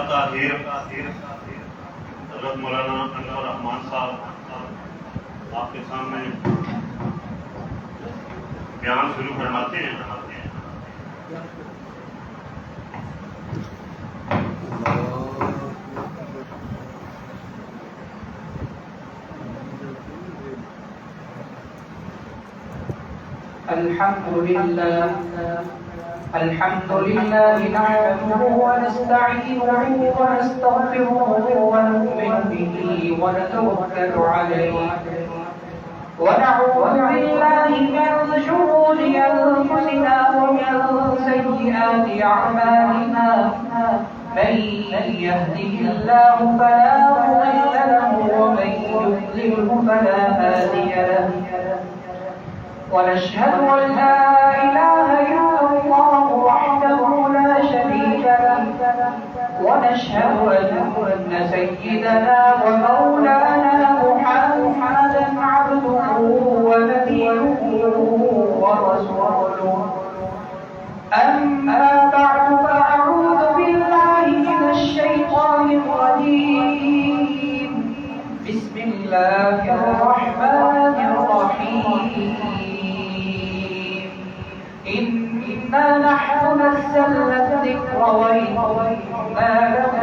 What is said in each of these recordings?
تاخیر حضرت مولانا انور رحمان صاحب آپ کے سامنے بیان شروع فرماتے ہیں. الحمد لله نحمده ونستعينه ونستغفره ونؤمن به ونتوكل عليه ونعوذ بالله من شرور أنفسنا ومن سيئات أعمالنا من يهده الله فلا مضل له ومن يضلله فلا هادي له ونشهد أن لا إله إلا الله وحده لا شريك له ونشهد أن سيدنا ومولانا محمدا عبده ونبيه ورسوله. أما بعد فأعوذ بالله من الشيطان الرجيم. بسم الله الرحمن الرحيم. إنا نحن نزلنا الذكر وإنا له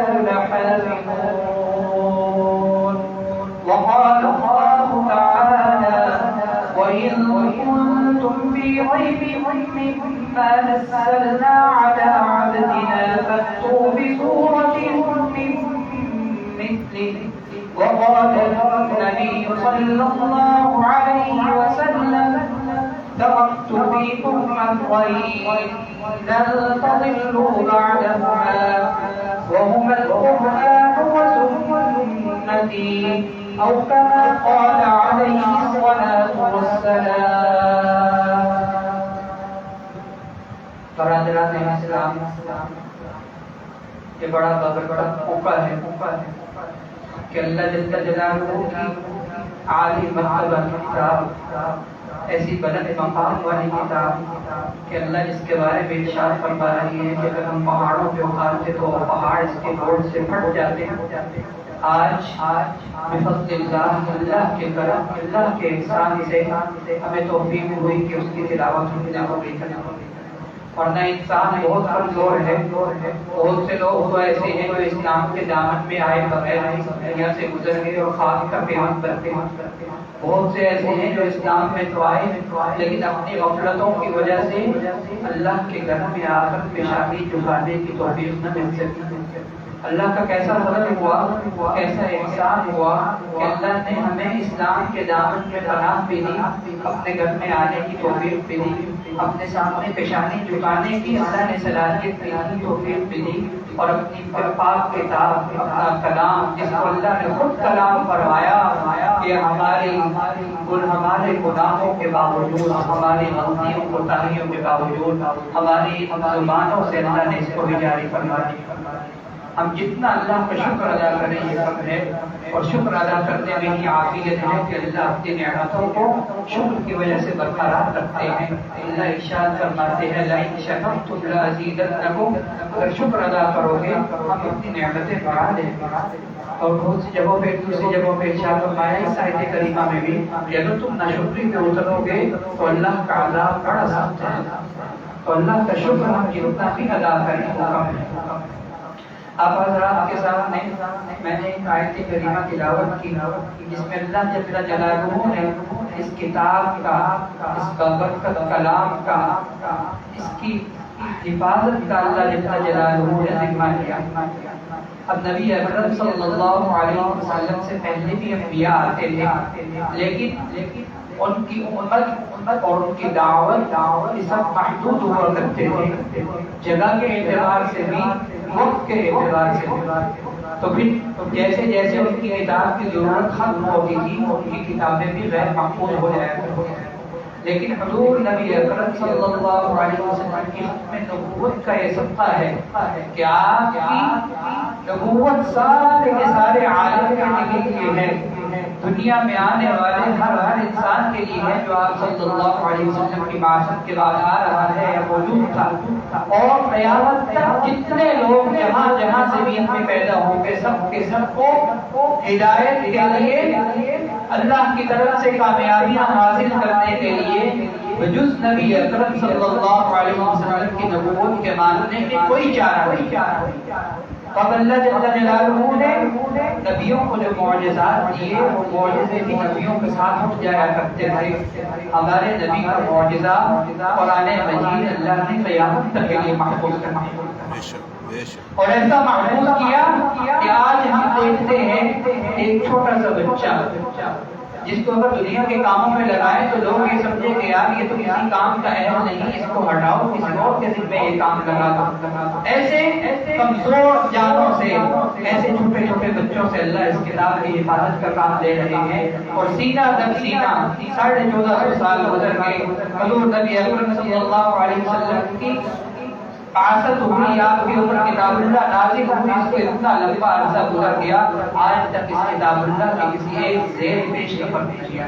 لحافظون. وقال الله تعالى وإن كنتم في ريب مما نزلنا على عبدنا فأتوا بسورة من مثله. وقال النبي صلى الله عليه وسلم تركت فيكم أمرين لن تضلوا بعدهما وهما القرآن وسنتي أو كما قال عليه الصلاة والسلام. برادران اسلام، یہ بڑا موقع ہے کہ اللہ جل جلالہ کی عالی مرتبہ کتاب، ایسی بلند مقام والی کتاب کہ اللہ جس کے بارے میں ارشاد فرما رہی ہے کہ اگر ہم پہاڑوں پہ اتارتے تو پہاڑ اس کے گوڑ سے پھٹ جاتے ہیں. آج بفضل اللہ کے کرم، اللہ کے احسان سے ہمیں توفیق ہوئی کہ اس کی تلاوت ہو گئی. ورنہ انسان بہت کمزور ہے. بہت سے لوگ تو ایسے ہیں جو اسلام کے دامن میں آئے بغیر دنیا سے گزر گئے اور خاک کا پیمن کرتے ہیں. بہت سے ایسے ہیں جو اسلام میں تو آئے لیکن اپنی غفلتوں کی وجہ سے اللہ کے گھر میں آ کر پیشانی جھکانے کی توفیق نہ مل سکی. اللہ کا کیسا فضل ہوا، کیسا احسان ہوا کہ اللہ نے ہمیں اسلام کے دامن میں پناہ بھی دی، اپنے گھر میں آنے کی توفیق بھی دی، اپنے سامنے پیشانی جھکانے کی اللہ نے صلاحیت بھی دی، توفیق بھی دی، اور اپنی پاک کتاب، اپنا کلام جس کو اللہ نے خود کلام فرمایا کہ ہمارے گناہوں کے باوجود، ہماری غلطیوں کوتاہیوں کے باوجود، ہماری زبانوں سے اللہ نے اس کو بھی جاری فرما دیا. ہم جتنا اللہ کا شکر ادا کریں یہ کم ہے، اور شکر ادا کرنے میں ہی عافیت ہے کہ اللہ اپنی نعمتوں کو شکر کی وجہ سے برقرار رکھتے ہیں. اللہ ارشاد فرماتے ہیں لئن شکرتم لازیدنکم، اگر شکر ادا کرو گے ہم اپنی نعمتیں بڑھا دیں گے. اور بہت سی جگہوں پہ دوسری جگہوں پہ ارشاد فرمایا اس آیت کریمہ میں بھی کہ اگر تم ناشکری پہ اترو گے تو اللہ کا عذاب بڑا سخت ہے. تو اللہ کا شکر ہم جتنا بھی ادا کریں وہ کم ہے. آپ حضرات کے سامنے میں نے ایک آیت کریمہ تلاوت کی جس میں اللہ جل جلالہ نے اس کتاب کا، اس برکت کلام کا، اس کی حفاظت کا اللہ جل جلالہ نے ذمہ لیا. اب نبی اکرم صلی اللہ علیہ وسلم سے پہلے بھی انبیاء آتے تھے لیکن ان کی امت اور ان کی دعوت یہ سب محدود ہوا کرتے تھے، جگہ کے اعتبار سے بھی، وقت کے اعتبار سے. تو پھر جیسے جیسے ان کی کتاب کی ضرورت ختم ہوتی تھی ان کی کتابیں بھی غیر محفوظ ہو جایا کرتی تھیں. لیکن حضور نبی اکرم صلی اللہ علیہ وسلم کی ختم نبوت کا یہ صدقہ ہے کہ آپ کی نبوت سارے کے سارے عالم کے لیے ہے دنیا میں آنے والے ہر انسان کے لیے ہے جو آپ صلی اللہ علیہ وسلم کی بعثت کے بعد آ رہا ہے یا موجود تھا، اور قیامت تک جتنے لوگ جہاں جہاں سے بھی میں پیدا ہوں گے سب کے سب کو ہدایت کے لیے، اللہ کی طرف سے کامیابیاں حاصل کرنے کے لیے بجز نبی اکرم صلی اللہ علیہ وسلم کی نبوت کے ماننے میں کوئی چارہ نہیں۔ اب اللہ جل جلالہ نے نبیوں کو جو معجزات دیے وہ معجزے بھی نبیوں کے ساتھ اٹھ جایا کرتے تھے۔ ہمارے نبی کا معجزہ قرآن مجید اللہ نے قیامت تک کے لیے محفوظ کر اور ایسا محفوظ کیا کہ آج ہم دیکھتے ہیں ایک چھوٹا سا بچہ جس کو اگر دنیا کے کاموں میں لگائیں تو لوگ یہ سمجھے کہ یار یہ تو کسی کام کا اہل نہیں، اس کو ہٹاؤ، کسی اور کے ذمہ یہ کام لگا دو۔ ایسے کمزور جانوں سے، ایسے چھوٹے چھوٹے بچوں سے اللہ اس کتاب کی حفاظت کا کام لے رہے ہیں، اور سینہ در سینہ 1450 سال گزر گئے، حضور نبی اکرم صلی اللہ علیہ وسلم کی بعثت ہوئی، آپ کے اوپر کتاب اللہ نازل ہوئی، اس کو اتنا لمبا عرصہ گزر گیا، آج تک اس کتاب اللہ کی کسی ایک زیر پیش نفر نہیں کیا۔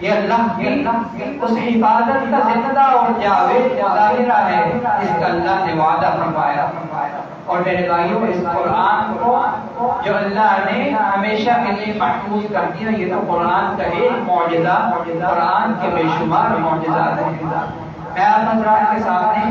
یہ اللہ کی اس حفاظت کا زندہ اور جاوید مظاہرہ ہے جس کا اللہ نے وعدہ فرمایا۔ اور میرے بھائیوں، اس قرآن کو جو اللہ نے ہمیشہ کے لیے محفوظ کر دیا، یہ تو قرآن کا ایک معجزہ، قرآن کے بے شمار معجزات ہیں۔ میں آپ حضرات کے سامنے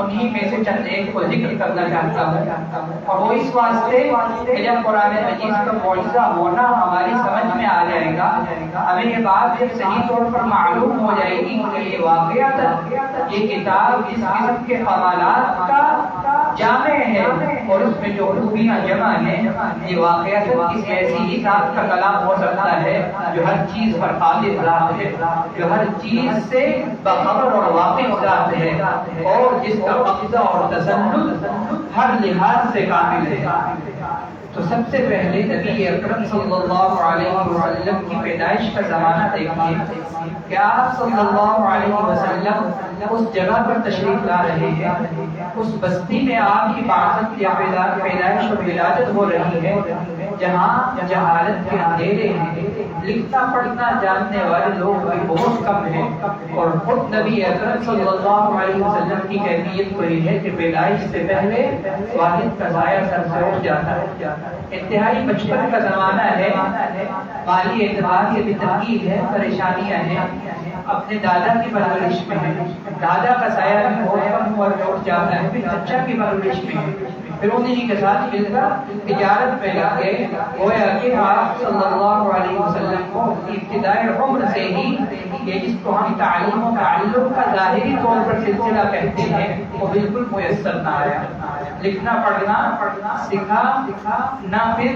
انہی میں سے چند ایک کو ذکر کرنا چاہتا ہوں، اور وہ اس واسطے کہ جب قرآن مجید کا معجزہ ہونا ہماری سمجھ میں آ جائے گا، ہمیں یہ بات جب صحیح طور پر معلوم ہو جائے گی کہ یہ واقعات یہ کتاب اس قسم کے کمالات کا جامع ہے، اور اس میں جو خوبیاں جمع ہیں، یہ واقعات کسی ایسی ہی ذات کا کلام ہو سکتا ہے جو ہر چیز پر قادر ذات ہے، جو ہر چیز سے باخبر اور واقع ذات ہے، اور جس کا قبضہ اور تسلط ہر لحاظ سے کامل ہے۔ تو سب سے پہلے نبی اکرم صلی اللہ علیہ وسلم کی پیدائش کا زمانہ دیکھیے کہ آپ صلی اللہ علیہ وسلم اس جگہ پر تشریف لا رہے ہیں، اس بستی میں آپ کی بعثت یا پیدائش اور ولادت ہو رہی ہے جہاں جہالت کے اندھیرے ہیں، لکھنا پڑھنا جاننے والے لوگ بھی بہت کم ہیں، اور خود نبی اکرم صلی اللہ علیہ وسلم کی کیفیت کوئی ہے کہ پیدائش سے پہلے والد کا سایہ سر سے اٹھ جاتا ہے۔ انتہائی بچپن کا زمانہ ہے، مالی اعتبار سے بھی تنقید ہے، پریشانیاں ہیں، اپنے دادا کی پرورش میں ہے، دادا کا سایہ بھی بہت کم عمر میں اٹھ جاتا ہے، پھر چچا کی پرورش میں ہے، پھر انہی کے ساتھ مل کر تجارت میں لگ گئے۔ گویا کہ آپ صلی اللہ علیہ وسلم کو ابتدائی عمر سے ہی یہ جس کو ہم تعلیم و تعلم کا ظاہری طور پر سلسلہ کہتے ہیں وہ بالکل میسر نہ آیا۔ لکھنا پڑھنا سکھا نہ، پھر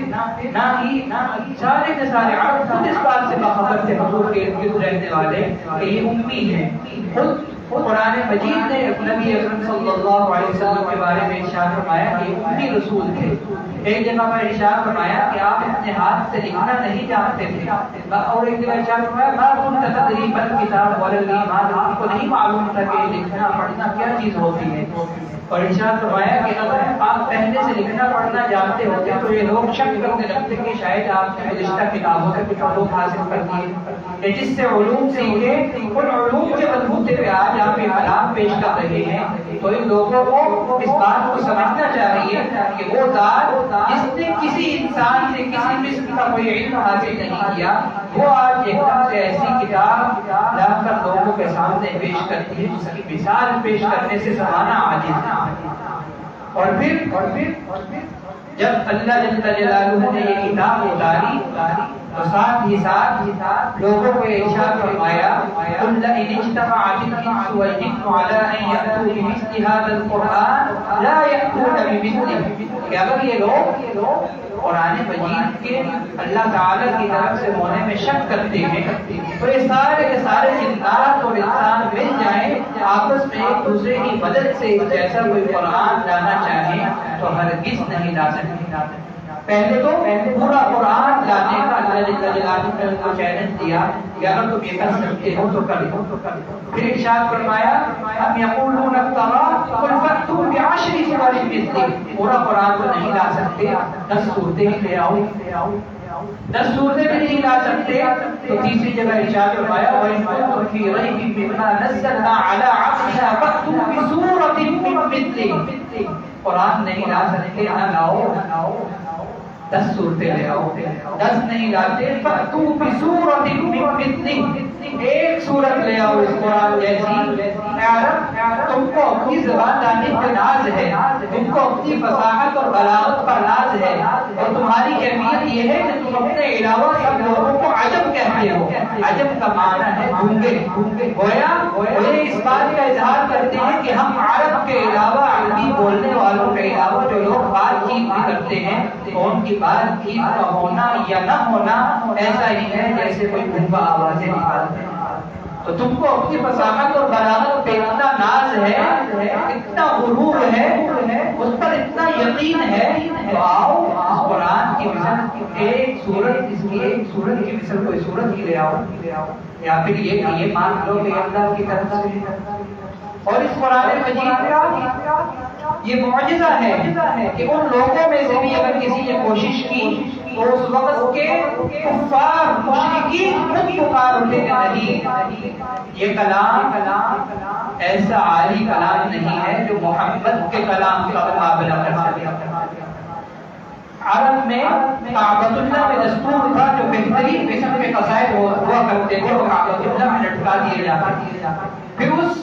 نہ ہی سارے کے سارے عرب خود اس بات سے باخبر تھے حضور کے ارد گرد رہنے والے کہ یہ امی ہے۔ خود قرآن مجید نے نبی اکرم صلی اللہ علیہ وسلم کے بارے میں ارشاد فرمایا کہ یہ امی رسول تھے۔ ایک جگہ میں ارشاد فرمایا کہ آپ اپنے ہاتھ سے لکھنا نہیں جانتے تھے، اور ایک جگہ ارشاد فرمایا ما كنت تدري ما الكتاب ولا الإيمان، آپ کو نہیں معلوم تھا کہ لکھنا پڑھنا کیا چیز ہوتی ہے۔ اور ارشاد فرمایا کہ اگر آپ پہلے سے لکھنا پڑھنا جانتے ہوتے تو یہ لوگ شک کرنے لگتے کہ شاید آپ نے گزشتہ کتابوں سے کچھ علوم حاصل کر دیے، کہ جس سے علوم سیکھے ان علوم کے بلبوتے پہ آج آپ یہ کلام پیش کر رہے ہیں۔ تو ان لوگوں کو اس بات کو سمجھنا چاہیے کہ وہ ذات جس نے کسی انسان سے کسی قسم کا کوئی علم حاصل نہیں کیا، وہ آج ایک دم سے ایسی کتاب لا کر لوگوں کے سامنے پیش کرتی ہے جس کی مثال پیش کرنے سے زمانہ عاجز ہے۔ اور پھر جب اللہ جل جلالہ نے یہ کتاب اتاری تو ساتھ ہی ساتھ لوگوں کو ارشاد فرمایا قل لئن اجتمعت الانس والجن على ان يأتوا بمثل هذا القرآن لا يأتون بمثله، کہ اگر یہ لوگ قرآن مجید کے اللہ تعالیٰ کی طرف سے ہونے میں شک کرتے ہیں تو یہ سارے کے سارے جنات اور انسان مل جائیں آپس میں ایک دوسرے کی مدد سے جیسا کوئی قرآن لانا چاہے تو ہرگز نہیں لا سکتے۔ پہلے تو پورا قرآن لانے کا اللہ جل جلالہ نے ان کو چیلنج دیا کہ اگر تم یہ کر سکتے ہو تو کر لو۔ پھر ارشاد فرمایا ام یقولون افترا قل فأتوا بعشر سور بمثله، پورا قرآن کو نہیں لا سکتے، 10 صورتیں ہی لے آؤ، 10 صورتیں بھی نہیں لا سکتے، تو تیسری جگہ ارشاد فرمایا وَإِن كُنتُمْ فِي رَيْبٍ مِّمَّا نَزَّلْنَا عَلَىٰ عَبْدِنَا فَأْتُوا بِسُورَةٍ مِّن مِّثْلِهِ، قرآن نہیں لا سکتے نہ لاؤ، 10 صورتیں لے آؤ، 10 نہیں لاتے فَأْتُوا بِسُورَةٍ مِّن مِّثْلِهِ، ایک صورت لے آؤ اس قرآن جیسی۔ عرب تم کو اپنی زبان دانی پہ ناز ہے، تم کو اپنی فصاحت اور بلاغت پر ناز ہے، اور تمہاری کیفیت یہ ہے کہ تم اپنے علاوہ سب لوگوں کو عجم کہتے ہو۔ عجم کا معنی ہے گونگے، گویا اس بات کا اظہار کرتے ہیں کہ ہم عرب کے علاوہ عربی بولنے والوں کے علاوہ جو لوگ بات چیت بھی کرتے ہیں تو ان کی بات چیت کا ہونا یا نہ ہونا ایسا ہی ہے جیسے کوئی گونگا آوازیں نکالتے ہیں۔ تو تم کو اپنی فصاحت اور بلاغت پہ اتنا ناز ہے، اتنا غرور ہے، اس پر اتنا یقین ہے، تو آؤ قرآن کی مثل ایک سورت، اس کی ایک سورت کی مثل کوئی سورت ہی لے آؤ، یا پھر یہ کہ یہ مان لو کہ اللہ کی طرف سے۔ اور اس قرآن مجید کا یہ معجزہ ہے کہ ان لوگوں میں سے بھی اگر کسی نے کوشش کی تو اس وقت کے کفار مشرکین خود پکار اٹھے کہ نہیں، یہ کلام ایسا عالی کلام نہیں ہے جو محمد کے کلام کا مقابلہ کر سکے۔ عرب میں کعبۃ اللہ میں دستور تھا جو بہترین قسم کے قصائد ہوا کرتے تھے وہ کعبۃ اللہ میں لٹکا دیے جاتے، پھر اس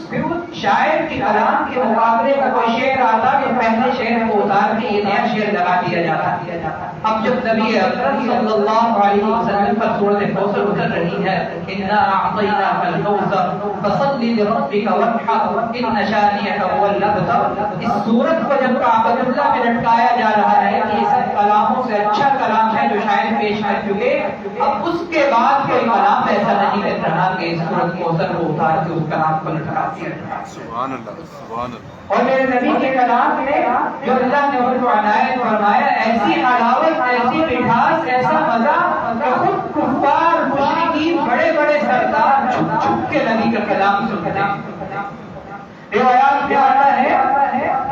شاعر کے کلام کے مقابلے کا کوئی شعر آتا تو پہلے شعر کو اتار کے یہ نیا شعر لگا دیا جاتا۔ اب جب نبی اکرم صلی اللہ علیہ وسلم پر سورۃ کوثر اتر رہی ہے، انا اعطیناک الکوثر فصل لربک وانحر ان شانئک هو الابتر، اس سورت کو جب کعبۃ اللہ میں لٹکایا جا رہا ہے کہ یہ سب کلاموں سے اچھا کلام ہے جو شاعر پیش کر چکے، اب اس کے بعد کوئی کلام ایسا نہیں کہہ رہا کہ اس سورت کوثر کو اتار کے اس کلام کو لٹکا دیا۔ سبحان اللہ، سبحان اللہ۔ اور میرے نبی کے کلام میں جو اللہ نے ان کو عنایت فرمایا، ایسی حلاوت، ایسی مٹھاس، ایسا مزہ کہ خود کفار مشرکین بڑے بڑے سردار چھپ چھپ کے نبی کا کلام سنتے ہیں۔ روایات میں آتا ہے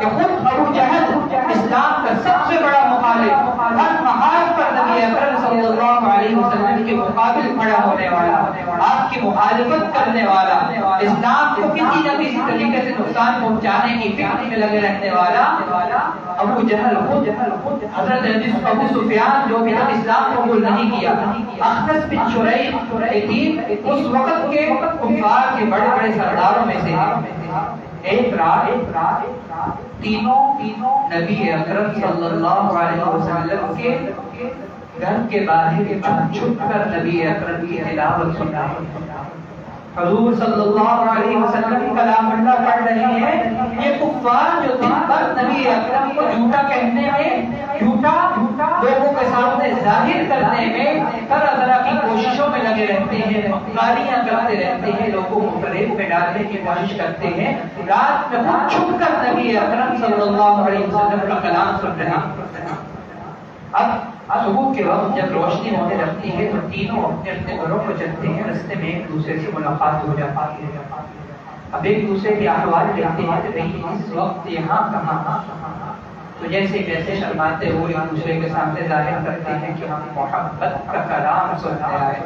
کہ خود ابو جہل اسلام کا سب سے بڑا مخالف، ہر محاذ پر نبی اکرم صلی اللہ علیہ وسلم کے مقابل کھڑا ہونے والا، آپ کی مخالفت کرنے والا، اسلام کو کسی نہ کسی طریقے سے نقصان پہنچانے کی فکر میں لگے رہنے والا ابو جہل خود حضرت ابو سفیان جو بھی تک اسلام قبول نہیں کیا، اخنس بن شریح اس وقت کے کفار کے بڑے بڑے سرداروں میں سے ایک رات تینوں نبی اکرم صلی اللہ علیہ وسلم کے گھر کے باہر چھپ چھپ کر نبی اکرم کی تلاوت سنا۔ حضور صلی اللہ علیہ وسلم کلام اللہ پڑھ رہے ہیں، یہ کفار جو دن بھر نبی اکرم کو جھوٹا کہنے میں، جھوٹا لوگوں کے سامنے ظاہر کرنے میں طرح طرح کی کوششوں میں لگے رہتے ہیں، گالیاں کرتے رہتے ہیں، لوگوں کو فریب میں ڈالنے کی کوشش کرتے ہیں، رات میں خود چھپ کر نبی اکرم صلی اللہ علیہ وسلم کا کلام سن رہے ہیں۔ اب صبح کے وقت جب روشنی ہونے لگتی ہے تو تینوں اپنے اپنے گھروں کو چلتے ہیں، رستے میں ایک دوسرے سے ملاقات ہو جاتی ہے۔ اب ایک دوسرے کے احوال کہتے ہیں کہ بھئی اس وقت یہاں کہاں، تو جیسے شرماتے ہوئے ایک دوسرے کے سامنے ظاہر کرتے ہیں کہ ہم محبت کا کلام سنتے آئے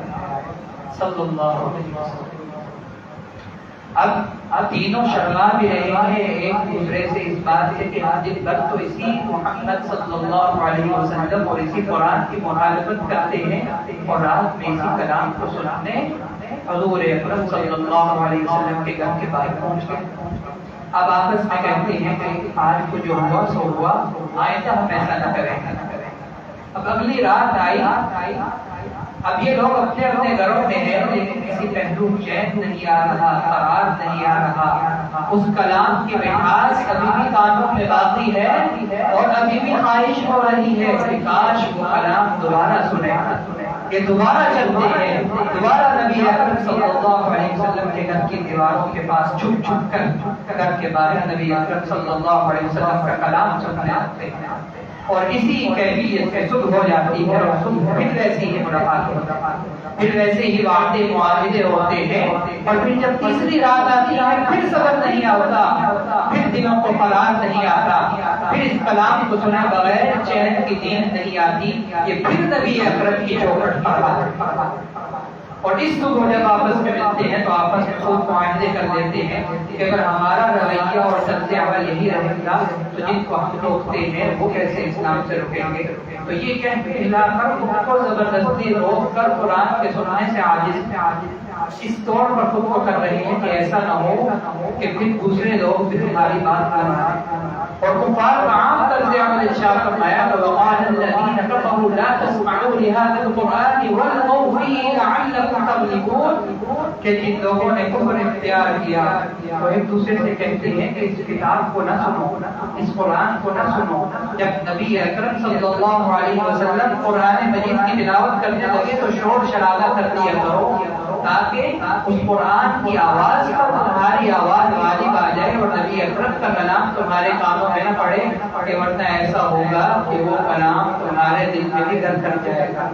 صلی اللہ علیہ وسلم۔ اب تینوں شرما بھی رہے ہیں ایک دوسرے سے اس بات سے کہ ہم دن بھر تو اسی محمد صلی اللہ علیہ وسلم اور اسی قرآن کی مخالفت کرتے ہیں، اور رات میں اسی کلام کو سننے حضور اکرم صلی اللہ علیہ وسلم کے گھر کے باہر پہنچ گئے۔ اب آپس میں کہتے ہیں کہ آج کو جو ہوا سو ہوا، آئندہ ہم ایسا نہ کریں گے۔ اب اگلی رات آئی، اب یہ لوگ اپنے اپنے گھروں میں ہیں لیکن کسی پہلو چین نہیں آ رہا، قرار نہیں آ رہا، اس کلام کی مٹھاس ابھی بھی کانوں میں باقی ہے، اور ابھی بھی خواہش ہو رہی ہے کہ کاش وہ کلام دوبارہ سنے۔ یہ دوبارہ چلتے ہیں، دوبارہ نبی اکرم صلی اللہ علیہ وسلم کے گھر کی دیواروں کے پاس چھپ چھپ کر گھر کے باہر نبی اکرم صلی اللہ علیہ وسلم کا کلام سننے آتے ہیں، اور اسی کیفیت سے صبح ہو جاتی ہے، اور صبح پھر ویسے ہی ملاقات ہوتا ہے، پھر ویسے ہی وعدے معاہدے ہوتے ہیں، اور پھر جب تیسری رات آتی ہے پھر صبر نہیں آتا، پھر دلوں کو قرار نہیں آتا، پھر اس کلام کو سنے بغیر چین کی نیند نہیں آتی، یہ پھر نبی اکرم کی چوکھٹ کی بات ہے۔ اور اس کو جب آپس میں ملتے ہیں تو آپس میں خود معاہدے کر لیتے ہیں کہ اگر ہمارا رویہ اور طرز عمل یہی رہے گا تو جن کو ہم روکتے ہیں وہ کیسے اسلام سے رکیں گے۔ تو یہ کہہ پھیلا کر خود کو زبردستی روک کر قرآن کے سننے سے عاجز اس طور پر خود کو کر رہے ہیں کہ ایسا نہ ہو کہ پھر دوسرے لوگ بھی تمہاری بات نہ مانیں۔ اور کفار کا عام طرز عمل ارشاد فرمایا وَقَالَ الَّذِينَ كَفَرُوا لَا تَسْمَعُوا لِهَذَا الْقُرْآنِ وَالْغَوْا فِيهِ لَعَلَّكُمْ تَغْلِبُونَ کہ جن لوگوں نے کفر اختیار کیا وہ ایک دوسرے سے کہتے ہیں کہ اس کتاب کو نہ سنو، اس قرآن کو نہ سنو۔ جب نبی اکرم صلی اللہ علیہ وسلم قرآن مجید کی تلاوت کرنے لگے تو شور شرابہ کر دیا کرو تاکہ اس قرآن کی آواز پر تمہاری آواز غالب آ جائے اور نبی اکرم کا کلام تمہارے کانوں میں نہ پڑے، کہ ورنہ ایسا ہوگا کہ وہ کلام تمہارے دل میں بھی گھر کر جائے گا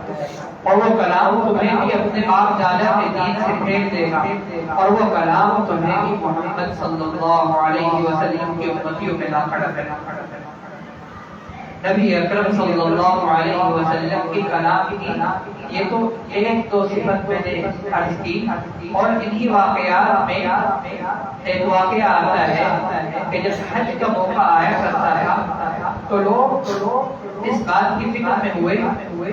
اور وہ کلام تمہیں بھی اپنے باپ دادا کے دین سے پھینک دے گا اور وہ کلام تمہیں بھی محمد صلی اللہ علیہ وسلم کی امتیوں میں لا کھڑا کرے۔ نبی اکرم صلی اللہ علیہ وسلم کی کلام کی یہ تو ایک دو صفت میں نے عرض کی، اور انہی واقعات میں ایک واقعہ آتا ہے کہ جب حج کا موقع آیا کرتا تھا تو لوگ اس بات کی فکر میں ہوئے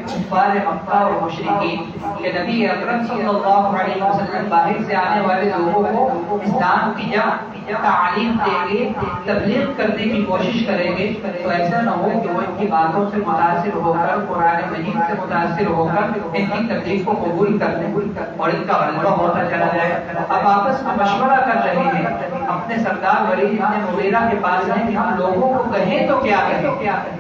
کفار مکہ اور مشرکین کہ نبی اکرم صلی اللہ علیہ وسلم باہر سے آنے والے لوگوں کو اسلام کی جب تعلیم دیں گے، تبلیغ کرنے کی کوشش کریں گے تو ایسا نہ ہو کہ وہ ان کی باتوں سے متاثر ہو کر قرآن مجید سے متاثر ہو کر ان کی تبلیغ کو قبول کر لیں اور ان کا غلبہ ہوتا چلا جائے۔ اب آپس میں مشورہ کر رہے ہیں، اپنے سردار ولید بن مغیرہ کے پاس ہیں کہ ہم لوگوں کو کہیں تو کیا کہیں،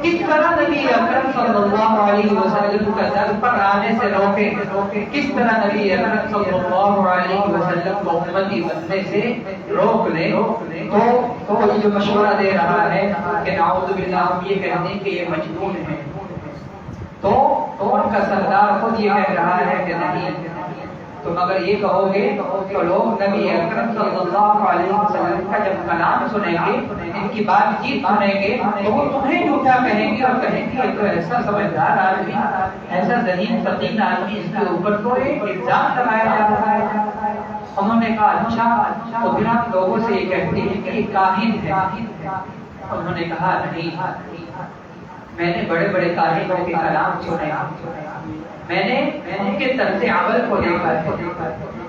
کس طرح نبی اکرم صلی اللہ علیہ وسلم کا در پر آنے سے روکیں، کس طرح نبی اکرم صلی اللہ علیہ وسلم کو امتی بننے سے روک لیں۔ تو جو مشورہ دے رہا ہے کہ نعوذ باللہ ہم یہ کہہ دیں کہ یہ مجنون ہے، تو ان کا سردار خود یہ کہہ رہا ہے کہ نہیں، تم اگر یہ کہو گے تو لوگ نبی اکرم صلی اللہ علیہ وسلم کا جب کلام سنیں گے، ان کی بات چیت سنیں گے تو وہ تمہیں جھوٹا کہیں گے اور کہیں گے تو ایسا سمجھدار آدمی، ایسا ذہین فطین آدمی، اس کے اوپر تو ایک الزام لگایا جا رہا ہے۔ انہوں نے کہا اچھا تو پھر آپ لوگوں سے یہ کہتے ہیں کہ یہ کاہن ہے۔ انہوں نے کہا نہیں، میں نے بڑے بڑے کاہنوں کے کلام سنے، میں نے ان کے طرز عمل کو دیکھا ہے،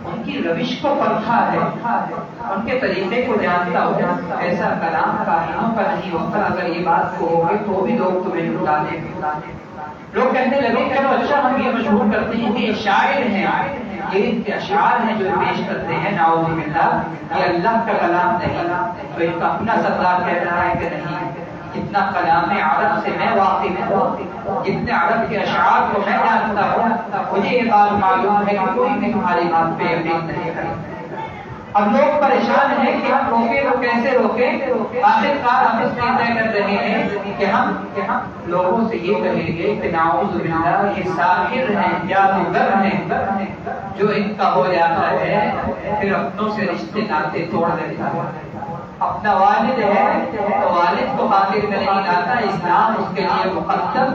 ان کی روش کو پرکھا ہے، ان کے طریقے کو جانتا ہوں۔ ایسا کلام کاہنوں کا نہیں ہوتا، اگر یہ بات کو ہوگی تو بھی لوگ تمہیں لٹا دیں گے۔ لوگ کہنے لگے چلو اچھا ہم یہ مشہور کرتے ہیں کہ یہ شاعر ہیں، یہ اشعار ہیں جو پیش کرتے ہیں، نعوذ باللہ یہ اللہ کا کلام نہیں۔ تو ان کا اپنا سردار کہہ رہا ہے کہ نہیں، جتنا کلام عرب سے میں واقف ہوں، جتنے عرب کے اشعار کو میں جانتا ہوں، مجھے یہ بات معلوم ہے کہ کوئی بھی تمہاری بات پہ یقین نہیں کرے۔ اب لوگ پریشان ہیں کہ ہم روکیں تو کیسے روکیں، آخر کار ہم اس میں طے کر رہے ہیں کہ ہم لوگوں سے یہ کہیں گے کہ نعوذ باللہ یہ ساحر ہیں، جادوگر ہیں، جو ان کا ہو جاتا ہے پھر اپنوں سے رشتے ناطے توڑ دیتا ہے۔ اپنا والد ہے تو والد کو خاطر میں نہیں لاتا، اسلام اس کے لیے مقدم،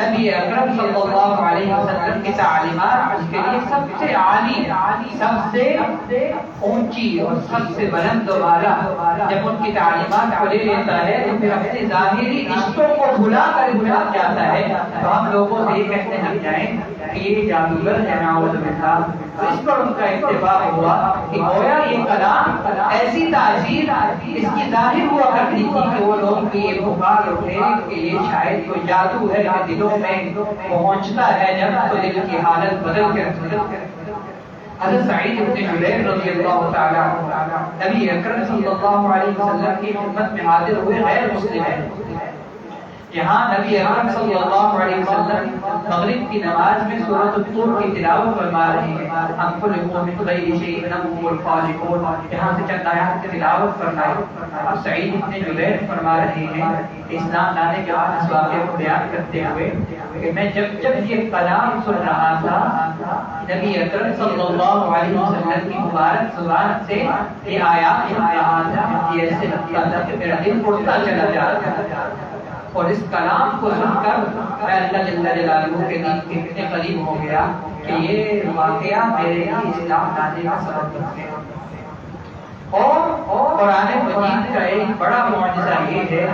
نبی اکرم صلی اللہ علیہ وسلم کی تعلیمات اس کے لیے سب سے عالی، سب سے اونچی اور سب سے بلند و بالا۔ جب ان کی تعلیمات کو لے لیتا ہے تو پھر اپنے ظاہری رشتوں کو بھلا کر بھلا جاتا ہے۔ تو ہم لوگوں سے یہ کہنے لگ جائیں کہ یہ جادوگر ہے، نعوذ باللہ۔ تو اس پر ان کا اتفاق ہوا کہ گویا یہ کلام ایسی تاثیر اس کی ظاہر ہوا کرتی تھی کہ وہ لوگ بھی یہ پکار اٹھے کہ یہ شاید کوئی جادو ہے کہ دلوں میں پہنچتا ہے جب تو دل کی حالت بدل کر۔ حضرت سعید بن جبیر رضی اللہ تعالی عنہ نبی اکرم صلی اللہ علیہ وسلم کی خدمت میں حاضر ہوئے، غیر مسلم ہیں۔ یہاں نبی اکرم صلی اللہ علیہ وسلم مغرب کی نماز میں سورۃ الطور کی تلاوت فرما رہے ہیں، ہم خلقوا من غیر شیء وهم الخالقون، یہاں سے چند آیات کی تلاوت فرمائی۔ اب سعید بن جبیر فرما رہے ہیں اسلام لانے کے بعد اس واقعے کو بیان کرتے ہوئے کہ میں جب یہ کلام سن رہا تھا نبی اکرم صلی اللہ علیہ وسلم کی مبارک زبان سے یہ آیات سن رہا تھا، یہ ایسے لگتا تھا کہ میرا دل اڑتا چلا جا رہا تھا۔ اور اس کلام کو سن کر میں اللہ جل جلالہ کے دین کے اتنے قریب ہو گیا کہ یہ واقعہ میرے لیے اسلام لانے کا سبب بن گیا۔ اور قرآن مجید کا ایک بڑا معجزہ یہ ہے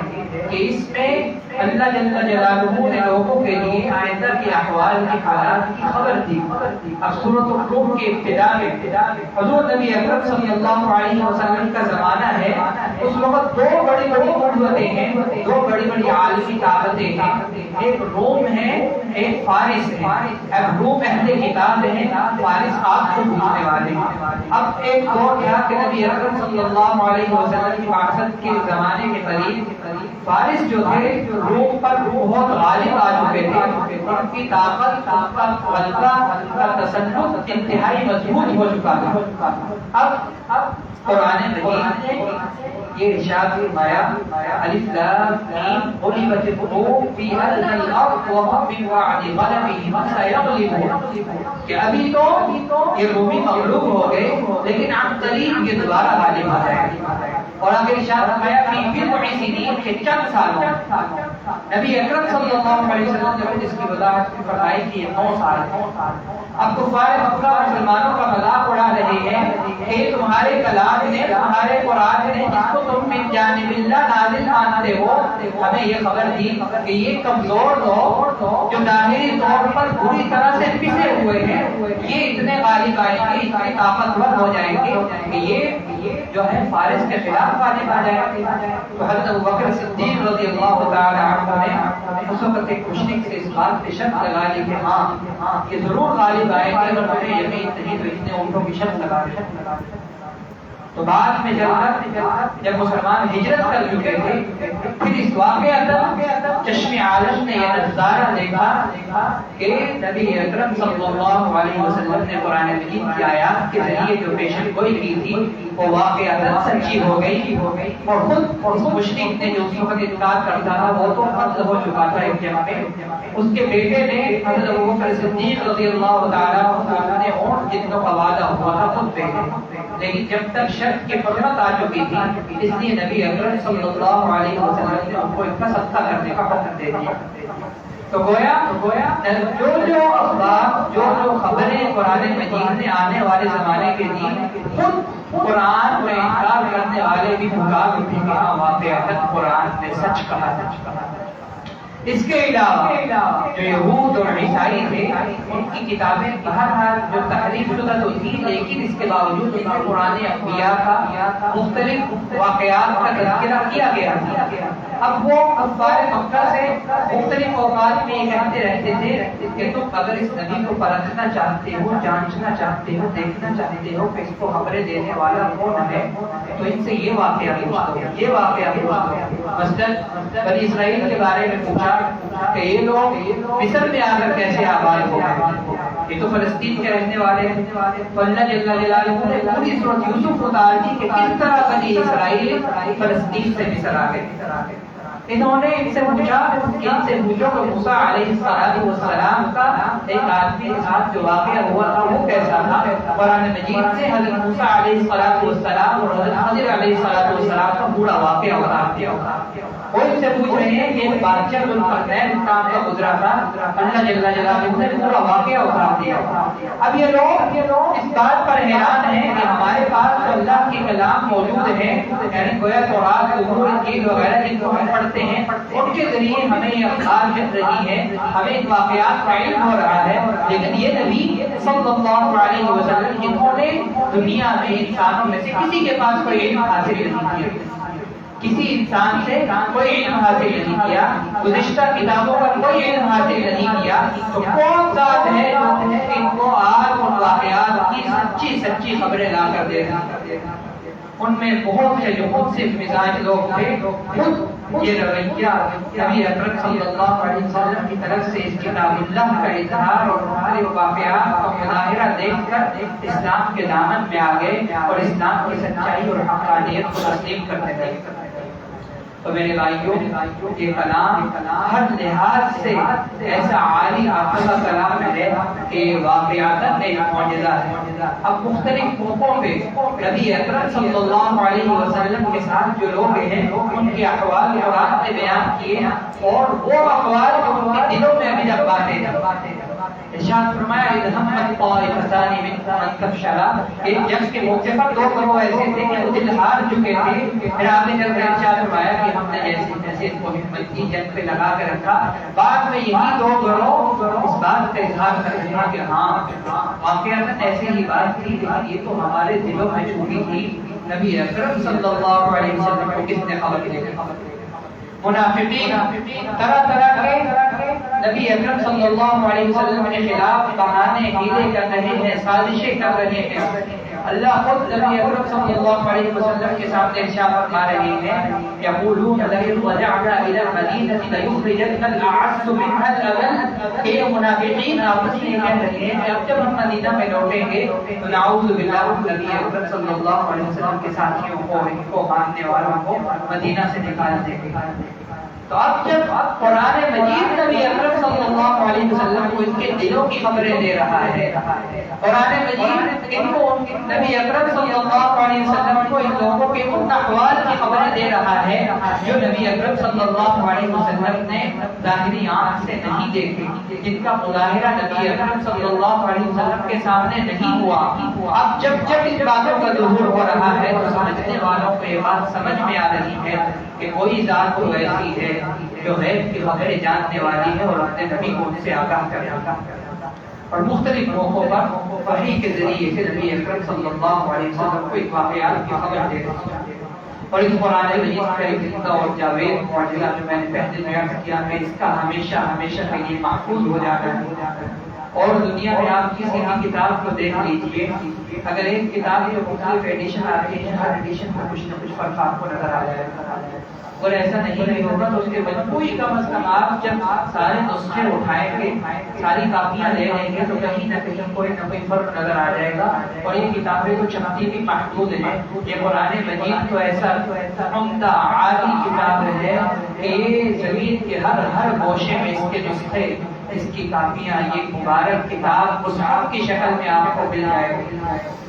کہ اس میں اللہ جل جلالہ نے لوگوں کے لیے آئندہ کے احوال کی حالات کی خبر دی۔ اب سورۃ الروم کے ابتدا میں حضور نبی اکرم صلی اللہ علیہ وسلم کا زمانہ ہے۔ اس وقت دو بڑی بڑی قوتیں ہیں، دو بڑی بڑی عالمی طاقتیں ہیں، ایک روم ہے ایک فارس ہے۔ اب روم اہل کتاب ہے، فارس آگ کو بھولنے والے ہیں۔ اب ایک دور تھا کہ نبی اکرم صلی اللہ علیہ وسلم کی بعثت کے زمانے کے قریب فارس جو تھے روم پر بہت غالب آ چکے تھے، ان کی طاقت، ان کا غلبہ، ان کا تسلط انتہائی مضبوط ہو چکا تھا۔ اب قرآن مجید نے یہ ارشاد فرمایا الف لام میم غلبت الروم فی ادنی الارض وهم من بعد غلبهم سیغلبون، کہ ابھی تو یہ رومی مغلوب ہو گئے لیکن عن قریب یہ دوبارہ غالب آ جائیں گے۔ اور آگے ارشاد فرمایا فی بضع سنین، کہ چند سالوں نبی اکرم صلی اللہ علیہ وسلم نے اس کی وضاحت فرمائی کہ یہ 9 سال ہے۔ اب کفار مکہ مسلمانوں کا مذاق اڑا رہے ہیں کہ تمہارے کلام نے، تمہارے قرآن نے جس کو تم من جانب اللہ نازل مانتے ہو، ہمیں یہ خبر دی کہ یہ کمزور لوگ جو ظاہری طور پر بری طرح سے پسے ہوئے ہیں یہ اتنے غالب آئیں گے، اتنے طاقتور ہو جائیں گے کہ یہ جو ہے فارس کے خلاف غالب آ جائیں گے۔ تو حضرت ابوبکر صدیق رضی اللہ تعالی عنہ نے اس وقت ایک مشرک سے اس بات پہ شرط لگا لی کہ ہاں یہ ضرور غالب آئیں گے، اگر مجھے یقین نہیں تو اتنے اونٹوں کی شرط لگا دی۔ تو بعد میں جب مسلمان ہجرت کر چکے تھے پھر اس واقعہ چشم عالم نے یہ نظارہ دیکھا کہ نبی اکرم صلی اللہ علیہ وسلم نے قرآن مجید کی آیات کے ذریعے جو پیشن گوئی کی تھی وہ واقعہ سچی ہو گئی، اور خود اس مشرک نے جو اس وقت انکار کرتا تھا وہ تو قتل ہو چکا تھا ایک جنگ میں۔ اس کے بیٹے نے حضرت ابوبکر صدیق رضی اللہ تعالیٰ عنہ نے اونٹ جتنوں کا وعدہ ہوا تھا خود بیٹے، لیکن جب تک شرط کی حرمت آ چکی تھی اس لیے نبی اکرم صلی اللہ علیہ وسلم نے ان کو ان کا صدقہ کرنے کا حکم دے دیا۔ تو گویا جو اخبار، جو خبریں قرآن مجید میں آنے والے زمانے کے دی، خود قرآن میں انکار کرنے والے بھی پکار اٹھے کہ ہاں واقعات قرآن نے سچ کہا۔ اس کے علاوہ جو یہود اور عیسائی تھے ان کی کتابیں بہرحال جو تحریف شدہ تو تھی، لیکن اس کے باوجود ان میں قرآن انبیاء کا مختلف واقعات کا تذکرہ کیا گیا تھا۔ اب وہ کفار مکہ سے مختلف اوقات میں یہ کہتے رہتے تھے کہ تم اگر اس نبی کو پرکھنا چاہتے ہو، جانچنا چاہتے ہو، دیکھنا چاہتے ہو کہ اس کو خبریں دینے والا کون ہے تو ان سے یہ واقعہ پوچھو، یہ واقعہ پوچھو۔ مثلاً بنی اسرائیل کے بارے میں پوچھا کہ یہ لوگ مصر میں آ کر کیسے آباد ہو گئے، یہ تو فلسطین کے رہنے والے ہیں۔ تو اللہ جل جلالہ نے پوری سورۃ یوسف اتار دی کہ کس طرح بنی اسرائیل فلسطین سے مصر آ گئے۔ انہوں نے ان سے پوچھا کہ موسیٰ علیہ السلام کا ایک آدمی کے ساتھ جو واقعہ ہوا تھا وہ کیسا تھا۔ قرآن مجید سے حضرت موسیٰ علیہ السلام اور حضرت خضر علیہ السلام کا پورا واقعہ اتار دیا۔ وہ ان سے پوچھ رہے ہیں کہ بادشاہ ذوالقرنین کام کا گزرا تھا، اللہ جل جلالہ نے پورا واقعہ اتار دیا۔ اب یہ لوگ اس بات پر حیران ہیں کہ ہمارے پاس تو اللہ کی کلام موجود ہے، یعنی گویا تورات، زبور، انجیل وغیرہ جن کو ہم پڑھتے ہیں ان کے ذریعے ہمیں یہ اخبار مل رہی ہے، ہمیں ان واقعات کا علم ہو رہا ہے، لیکن یہ نبی صلی اللہ علیہ وسلم جنہوں نے دنیا میں انسانوں میں سے کسی کے پاس کوئی علم حاصل نہیں کیا، کسی انسان سے کوئی علم حاصل نہیں کیا، گزشتہ کتابوں پر کوئی علم حاصل نہیں کیا، تو کون ذات ہے جو ان کو آج ان واقعات کی سچی خبریں لا کر دے گا۔ ان میں بہت سے جو منصف مزاج لوگ تھے خود یہ رویہ نبی اکرم صلی اللہ علیہ وسلم کی طرف سے اس کتاب اللہ کا اظہار اور ہمارے واقعات کا مظاہرہ دیکھ کر اسلام کے دامن میں آ گئے اور اسلام کی سچائی اور حقانیت کو تسلیم کرنے لگے۔ تو میرے بھائیوں، یہ کلام ہر لحاظ سے ایسا عالی آقا کا کلام ہے کہ واقعات ایک معجزہ ہے۔ اب مختلف موقعوں پہ نبی اکرم صلی اللہ علیہ وسلم کے ساتھ جو لوگ ہیں ان کے احوال قرآن نے بیان کیے اور وہ احوال جو ان کے دلوں میں ابھی تک باقی ہیں۔ ارشاد فرمایا اذ همت طائفتان منکم ان تفشلا، ایک جنگ کے موقع پر دو گروہ ایسے تھے کہ وہ دل ہار چکے تھے، پھر آپ نے جب ارشاد فرمایا کہ ہم نے جیسے ان کو ہمت کی جنگ پہ لگا کے رکھا، بعد میں یہی دو گروہ اس بات کا اظہار کر رہے ہیں کہ ہاں واقعات ایسی ہی بات تھی، لیکن یہ تو ہمارے دلوں میں چھپی تھی۔ نبی اکرم صلی اللہ علیہ وسلم کو کس نے خبر دی؟ منافقین طرح طرح کے نبی اکرم صلی اللہ علیہ وسلم کے خلاف بہانے ہیلے کر رہے ہیں، سازشیں کر رہے ہیں۔ اللہ خود نبی اکرم صلی اللہ علیہ وسلم کے سامنے ارشاد فرما رہے ہیں یقولون لئن رجعنا الى المدینہ لیخرجن الاعز منها الاذل، کہ منافقین آپس میں کہہ رہے ہیں کہ اب جب ہم مدینہ میں لوٹیں گے تو نعوذ باللہ نبی اکرم صلی اللہ علیہ وسلم کے ساتھیوں کو ماننے والوں کو مدینہ سے نکال دیں گے۔ تو اب جب قرآن مجید نبی اکرم صلی اللہ علیہ وسلم کو ان کے دلوں کی خبریں دے رہا ہے، قرآن مجید ان کو نبی اکرم صلی اللہ علیہ وسلم کو ان لوگوں کے ان احوال کی خبریں دے رہا ہے جو نبی اکرم صلی اللہ علیہ وسلم نے ظاہری آنکھ سے نہیں دیکھی، جن کا مظاہرہ نبی اکرم صلی اللہ علیہ وسلم کے سامنے نہیں ہوا۔ اب جب ان باتوں کا ظہور ہو رہا ہے تو سمجھنے والوں کو یہ بات سمجھ میں آ رہی ہے کہ کوئی ذات تو ایسی ہے جو غیب کی خبریں جاننے والی ہے اور اپنے نبی کو ان سے آگاہ کرتا ہے۔ اور مختلف موقعوں پر وحی کے ذریعے سے نبی اکرم صلی اللہ علیہ وسلم کو ایک واقعات کی خبر دے رہی ہے۔ اور اس قرآن مجید کا ایک زندہ اور جاوید معجزہ جو میں نے پہلے بیان کیا ہے، اس کا ہمیشہ ہمیشہ کے لیے محفوظ ہو جاتا ہے۔ اور دنیا میں آپ کسی بھی کتاب کو دیکھ لیجئے، اگر ایک کتاب جو مختلف ایڈیشن آتی ہے، ہر ایڈیشن میں کچھ نہ کچھ فرق آپ کو نظر آ جائے گا۔ اور ایسا نہیں ہوگا تو اس کے مجموعی کم از کم آپ جب سارے نسخے اٹھائیں گے، ساری کاپیاں لے لیں گے تو کہیں نہ کہیں کوئی نہ کوئی فرق نظر آ جائے گا۔ اور یہ کتابیں تو چمکتی بھی محدود ہیں، یہ قرآن مجید تو ایسا عمدہ عالی کتاب ہے کہ یہ زمین کے ہر گوشے میں اس کے نسخے، اس کی کاپیاں، یہ مبارک کتاب مصحف کی شکل میں آپ کو مل جائے گی۔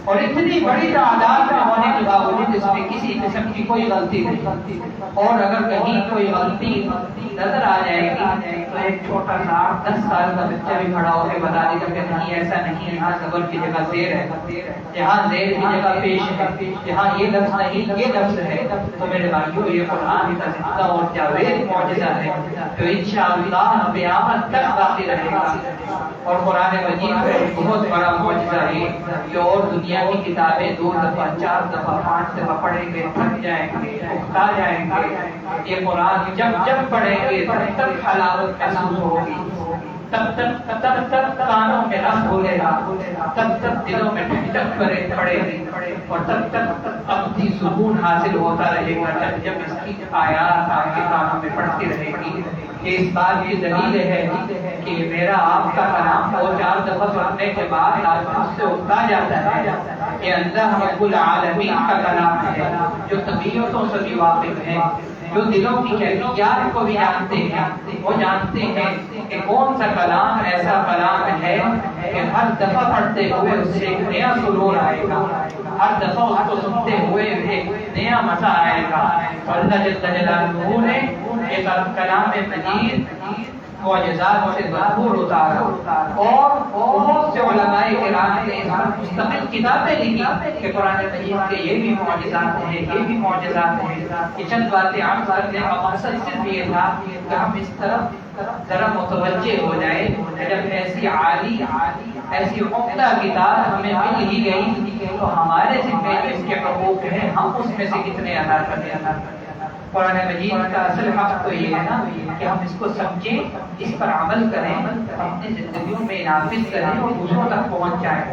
اور اتنی بڑی تعداد میں ہونے کے باوجود اس میں کسی قسم کی کوئی غلطی نہیں، اور اگر کہیں کوئی غلطی نظر آ جائے گی تو ایک چھوٹا سا 10 سال کا بچہ بھی کھڑا ہو کے بتا دے گا کہ نہیں ایسا نہیں، یہاں زبر کی جگہ زیر ہے، یہاں زیر کی جگہ پیش ہے، یہاں یہ لفظ نہیں یہ لفظ ہے۔ تو میرے بھائیوں یہ قرآن کا زندہ اور جاوید معجزہ ہے جو انشاءاللہ قیامت تک باقی رہے گا۔ اور قرآن مجید کا ایک بہت بڑا معجزہ ہے کہ اور دنیا کی کتابیں 2 دفعہ 4 دفعہ 5 دفعہ پڑھیں گے تھک جائیں گے، اکتا جائیں گے، یہ قرآن جب پڑھیں گے تب تک حلاوت محسوس ہوگی، تب تک کانوں میں رس بولے گا، تب تک دلوں میں ٹھنڈک پڑے گی، اور تب تک اپنی سکون حاصل ہوتا رہے گا جب اس کی آیات آپ کے کانوں میں پڑتی رہے گی۔ کہ اس بات کی دلیل ہے کہ میرا آپ کا کلام 4 دفعہ پڑھنے کے بعد آپ اس سے اٹھا جاتا ہے کہ اللہ رب العالمین کا کلام ہے جو طبیعتوں سے بھی واقف ہے، جو دلوں کی کیفیات کو بھی جانتے ہیں، وہ جانتے ہیں کہ کون سا کلام ایسا کلام ہے کہ ہر دفعہ پڑھتے ہوئے اس سے ایک نیا سرور آئے گا، ہر دفعہ اس کو سنتے ہوئے ایک نیا مزہ آئے گا۔ اللہ جل جلالہ نے یہ کلام مجید معجزات سے بھرپور اتارا، اور بہت سے علماء کرام نے اس پر مستقل کتابیں لکھی کہ قرآن مجید کے یہ بھی معجزات ہیں، یہ بھی معجزات ہیں۔ یہ چند باتیں عرض کرنے کا مقصد صرف یہ تھا کہ ہم اس طرف ذرا متوجہ ہو جائے کہ جب ایسی عالی ایسی عمدہ کتاب ہمیں مل ہی گئی تو ہمارے ذمہ جو اس کے حقوق ہیں ہم اس میں سے کتنے ادا کریں۔ قرآن مجید کا اصل حق تو یہ ہے نا کہ ہم اس کو سمجھیں، اس پر عمل کریں، اپنی زندگیوں میں نافذ کریں اور دوسروں تک پہنچ جائیں۔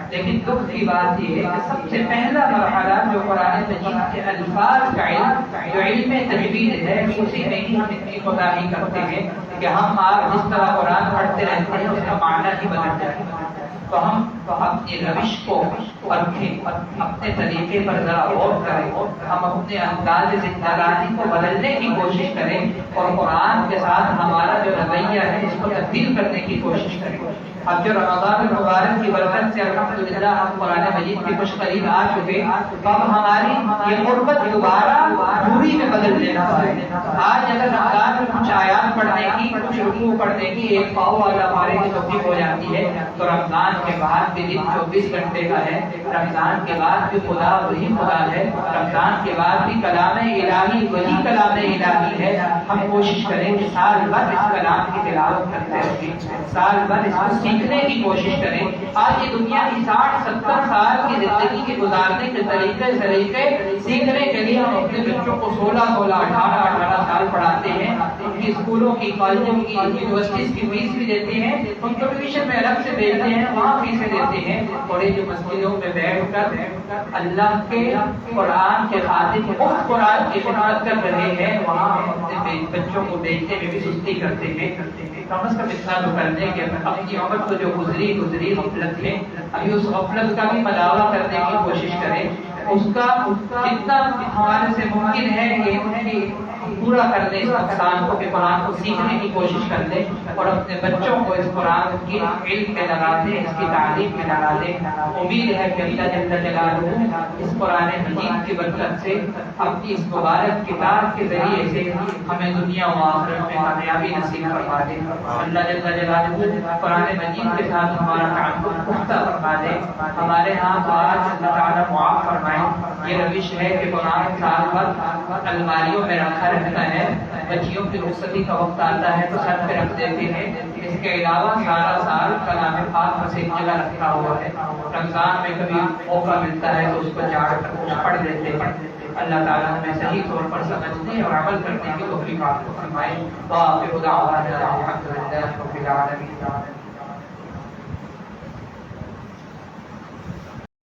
لیکن دکھ کی بات یہ ہے کہ سب سے پہلا مرحلہ جو قرآن مجید کے الفاظ کا علم، جو علم تجوید ہے، اسی میں ہی ہم اتنی کوتاہی کرتے ہیں کہ ہم آپ جس طرح قرآن پڑھتے رہتے ہیں اس کا معنی ہی بدل جائے۔ تو ہم اپنی روش کو پرکھیں، اپنے طریقے پر ذرا غور کریں، ہم اپنے انداز زندگانی کو بدلنے کی کوشش کریں اور قرآن کے ساتھ ہمارا جو رویہ ہے اس کو تبدیل کرنے کی کوشش کریں۔ اب جو رمضان المبارک کی برکت سے الحمدللہ ہم قرآن مجید کے کچھ قریب آ چکے، تو اب ہماری یہ قربت دوبارہ دوری میں بدل لینا ہے۔ آج اگر رمضان میں کچھ آیات پڑھنے کی، کچھ رکوع پڑھنے کی، ایک پاؤ والا پارے کی توفیق ہو جاتی ہے، تو رمضان کے بعد بھی دن 24 گھنٹے کا ہے، رمضان کے بعد بھی خدا وہی خدا ہے، رمضان کے بعد بھی کلام الہی وہی کلام الہی ہے۔ ہم کوشش کریں کہ سال بھر اس کلام کی تلاوت کرتے رہیں، سال بھر اس کو سیکھنے کی کوشش کریں۔ آج یہ دنیا کی 60-70 سال کی زندگی کے گزارنے کے طریقے سیکھنے کے لیے ہم اپنے بچوں کو 16-16, 18-18 سال پڑھاتے ہیں، ان کی اسکولوں کی، کالجوں کی، یونیورسٹیز کی فیس بھی دیتے ہیں، ان کو ٹیوشن میں الگ سے بھیجتے ہیں، وہاں فیسیں دیتے ہیں، اور یہ جو مسجدوں میں بیٹھ کر اللہ کے قرآن کے خاطر مفت قرآن کی خدمت کر رہے ہیں، وہاں ہم اپنے بچوں کو بھیجنے میں بھی سستی کرتے ہیں۔ کم از کم اتنا تو کر دیں کہ اپنی عمر کو جو گزری غفلت ہے، ابھی اس غفلت کا بھی مداوع کرنے کی کوشش کریں، اس کا جتنا ہمارے سے ممکن ہے کہ پورا کر لیں اس نقصان کو، کہ قرآن کو سیکھنے کی کوشش کر لیں اور اپنے بچوں کو اس قرآن کی علم میں لگا دیں، اس کی تعلیم میں لگا دیں۔ امید ہے کہ اللہ جل جلالہ اس قرآن مجید کی برکت سے اپنی اس مبارک کتاب کے ذریعے سے ہمیں دنیا و آخرت میں کامیابی نصیب فرما دے۔ اللہ جل جلالہ قرآن مجید کے ساتھ ہمارا تعلق پختہ فرما دے، ہمارے ہاں آج اللہ تعالیٰ معاف فرمائے۔ یہ روش ہے کہ قرآن سال بھر الماریوں میں رکھا رہتا ہے، بچیوں کی رخصتی کا وقت آتا ہے تو سر پہ رکھ دیتے ہیں، اس کے علاوہ سارا سال کلام پاک بس ایک جگہ رکھا ہوا ہے، رمضان میں کبھی موقع ملتا ہے تو اس کو جا کر کچھ پڑھ لیتے ہیں۔ اللہ تعالیٰ ہمیں صحیح طور پر سمجھنے اور عمل کرنے کی توفیق عطا فرمائے۔ وآخر دعوانا الحمد للہ رب العالمین۔